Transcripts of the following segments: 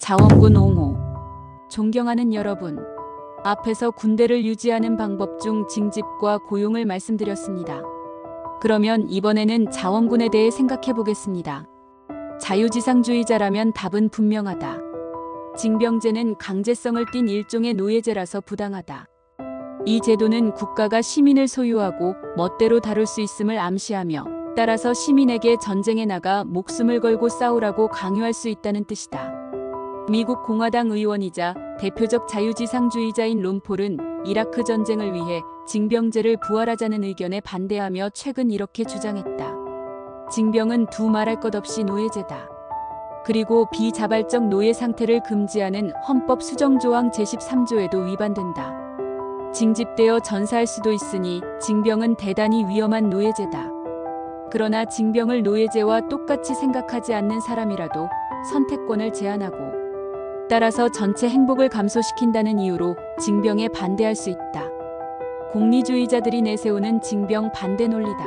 자원군 옹호. 존경하는 여러분, 앞에서 군대를 유지하는 방법 중 징집과 고용을 말씀드렸습니다. 그러면 이번에는 자원군에 대해 생각해 보겠습니다. 자유지상주의자라면 답은 분명하다. 징병제는 강제성을 띤 일종의 노예제라서 부당하다. 이 제도는 국가가 시민을 소유하고 멋대로 다룰 수 있음을 암시하며 따라서 시민에게 전쟁에 나가 목숨을 걸고 싸우라고 강요할 수 있다는 뜻이다. 미국 공화당 의원이자 대표적 자유지상주의자인 론 폴은 이라크 전쟁을 위해 징병제를 부활하자는 의견에 반대하며 최근 이렇게 주장했다. 징병은 두 말할 것 없이 노예제다. 그리고 비자발적 노예 상태를 금지하는 헌법 수정조항 제13조에도 위반된다. 징집되어 전사할 수도 있으니 징병은 대단히 위험한 노예제다. 그러나 징병을 노예제와 똑같이 생각하지 않는 사람이라도 선택권을 제한하고 따라서 전체 행복을 감소시킨다는 이유로 징병에 반대할 수 있다. 공리주의자들이 내세우는 징병 반대 논리다.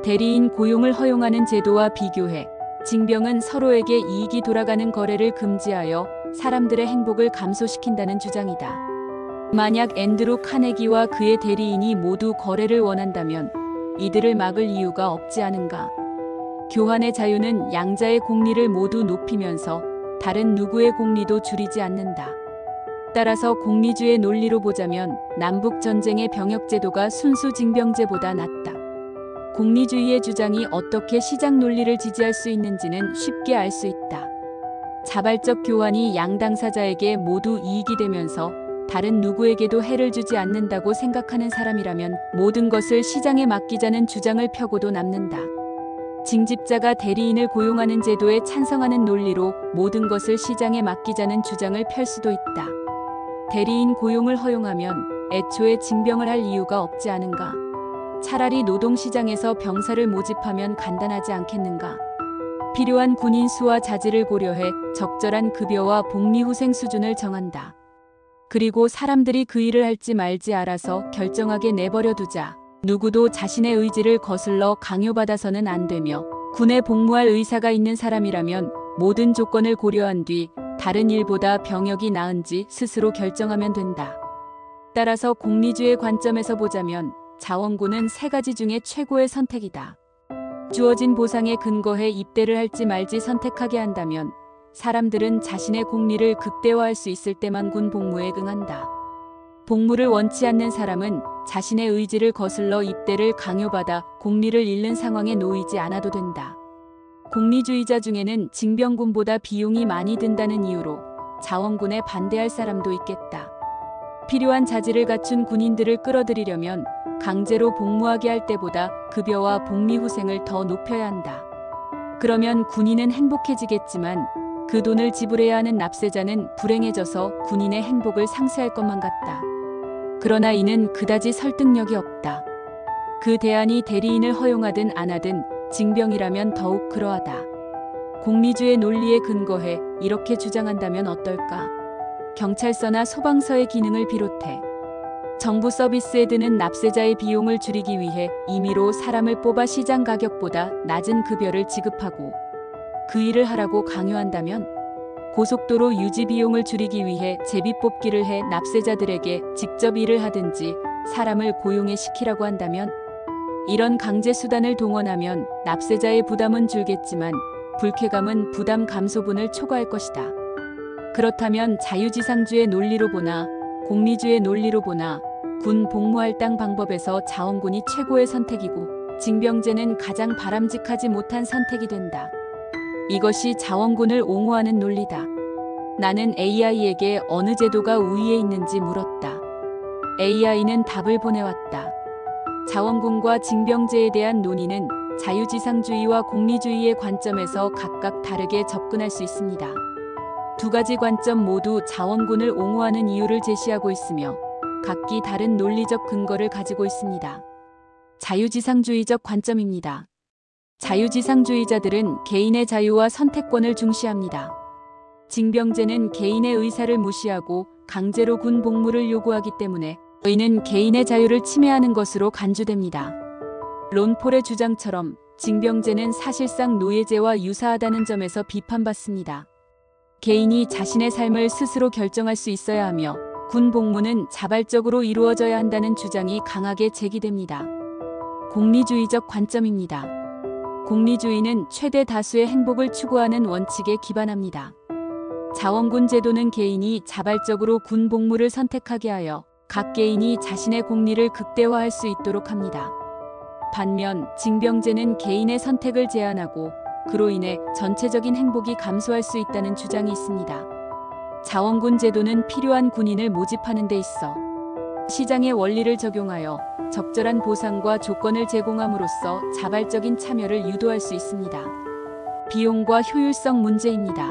대리인 고용을 허용하는 제도와 비교해 징병은 서로에게 이익이 돌아가는 거래를 금지하여 사람들의 행복을 감소시킨다는 주장이다. 만약 앤드루 카네기와 그의 대리인이 모두 거래를 원한다면 이들을 막을 이유가 없지 않은가. 교환의 자유는 양자의 공리를 모두 높이면서 다른 누구의 공리도 줄이지 않는다. 따라서 공리주의 논리로 보자면 남북전쟁의 병역제도가 순수 징병제보다 낫다. 공리주의의 주장이 어떻게 시장 논리를 지지할 수 있는지는 쉽게 알 수 있다. 자발적 교환이 양 당사자에게 모두 이익이 되면서 다른 누구에게도 해를 주지 않는다고 생각하는 사람이라면 모든 것을 시장에 맡기자는 주장을 펴고도 남는다. 징집자가 대리인을 고용하는 제도에 찬성하는 논리로 모든 것을 시장에 맡기자는 주장을 펼 수도 있다. 대리인 고용을 허용하면 애초에 징병을 할 이유가 없지 않은가? 차라리 노동시장에서 병사를 모집하면 간단하지 않겠는가? 필요한 군인 수와 자질을 고려해 적절한 급여와 복리후생 수준을 정한다. 그리고 사람들이 그 일을 할지 말지 알아서 결정하게 내버려 두자. 누구도 자신의 의지를 거슬러 강요받아서는 안 되며 군에 복무할 의사가 있는 사람이라면 모든 조건을 고려한 뒤 다른 일보다 병역이 나은지 스스로 결정하면 된다. 따라서 공리주의 관점에서 보자면 자원군은 세 가지 중에 최고의 선택이다. 주어진 보상에 근거해 입대를 할지 말지 선택하게 한다면 사람들은 자신의 공리를 극대화할 수 있을 때만 군 복무에 응한다. 복무를 원치 않는 사람은 자신의 의지를 거슬러 입대를 강요받아 공리를 잃는 상황에 놓이지 않아도 된다. 공리주의자 중에는 징병군보다 비용이 많이 든다는 이유로 자원군에 반대할 사람도 있겠다. 필요한 자질을 갖춘 군인들을 끌어들이려면 강제로 복무하게 할 때보다 급여와 복리후생을 더 높여야 한다. 그러면 군인은 행복해지겠지만 그 돈을 지불해야 하는 납세자는 불행해져서 군인의 행복을 상쇄할 것만 같다. 그러나 이는 그다지 설득력이 없다. 그 대안이 대리인을 허용하든 안 하든 징병이라면 더욱 그러하다. 공리주의 논리에 근거해 이렇게 주장한다면 어떨까? 경찰서나 소방서의 기능을 비롯해 정부 서비스에 드는 납세자의 비용을 줄이기 위해 임의로 사람을 뽑아 시장 가격보다 낮은 급여를 지급하고 그 일을 하라고 강요한다면 고속도로 유지 비용을 줄이기 위해 제비뽑기를 해 납세자들에게 직접 일을 하든지 사람을 고용해 시키라고 한다면 이런 강제 수단을 동원하면 납세자의 부담은 줄겠지만 불쾌감은 부담 감소분을 초과할 것이다. 그렇다면 자유지상주의 논리로 보나 공리주의 논리로 보나 군 복무할당 방법에서 자원군이 최고의 선택이고 징병제는 가장 바람직하지 못한 선택이 된다. 이것이 자원군을 옹호하는 논리다. 나는 AI에게 어느 제도가 우위에 있는지 물었다. AI는 답을 보내왔다. 자원군과 징병제에 대한 논의는 자유지상주의와 공리주의의 관점에서 각각 다르게 접근할 수 있습니다. 두 가지 관점 모두 자원군을 옹호하는 이유를 제시하고 있으며 각기 다른 논리적 근거를 가지고 있습니다. 자유지상주의적 관점입니다. 자유지상주의자들은 개인의 자유와 선택권을 중시합니다. 징병제는 개인의 의사를 무시하고 강제로 군 복무를 요구하기 때문에 이는 개인의 자유를 침해하는 것으로 간주됩니다. 론 폴의 주장처럼 징병제는 사실상 노예제와 유사하다는 점에서 비판받습니다. 개인이 자신의 삶을 스스로 결정할 수 있어야 하며 군 복무는 자발적으로 이루어져야 한다는 주장이 강하게 제기됩니다. 공리주의적 관점입니다. 공리주의는 최대 다수의 행복을 추구하는 원칙에 기반합니다. 자원군 제도는 개인이 자발적으로 군 복무를 선택하게 하여 각 개인이 자신의 공리를 극대화할 수 있도록 합니다. 반면 징병제는 개인의 선택을 제한하고 그로 인해 전체적인 행복이 감소할 수 있다는 주장이 있습니다. 자원군 제도는 필요한 군인을 모집하는 데 있어 시장의 원리를 적용하여 적절한 보상과 조건을 제공함으로써 자발적인 참여를 유도할 수 있습니다. 비용과 효율성 문제입니다.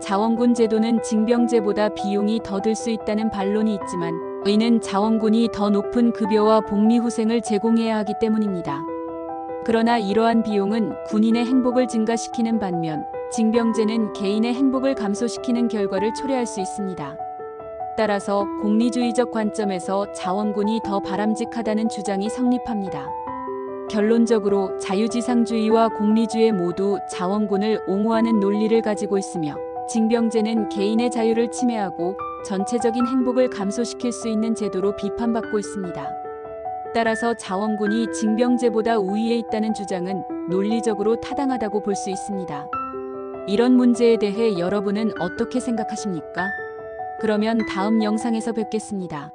자원군 제도는 징병제보다 비용이 더 들 수 있다는 반론이 있지만 이는 자원군이 더 높은 급여와 복리 후생을 제공해야 하기 때문입니다. 그러나 이러한 비용은 군인의 행복을 증가시키는 반면 징병제는 개인의 행복을 감소시키는 결과를 초래할 수 있습니다. 따라서 공리주의적 관점에서 자원군이 더 바람직하다는 주장이 성립합니다. 결론적으로 자유지상주의와 공리주의 모두 자원군을 옹호하는 논리를 가지고 있으며 징병제는 개인의 자유를 침해하고 전체적인 행복을 감소시킬 수 있는 제도로 비판받고 있습니다. 따라서 자원군이 징병제보다 우위에 있다는 주장은 논리적으로 타당하다고 볼 수 있습니다. 이런 문제에 대해 여러분은 어떻게 생각하십니까? 그러면 다음 영상에서 뵙겠습니다.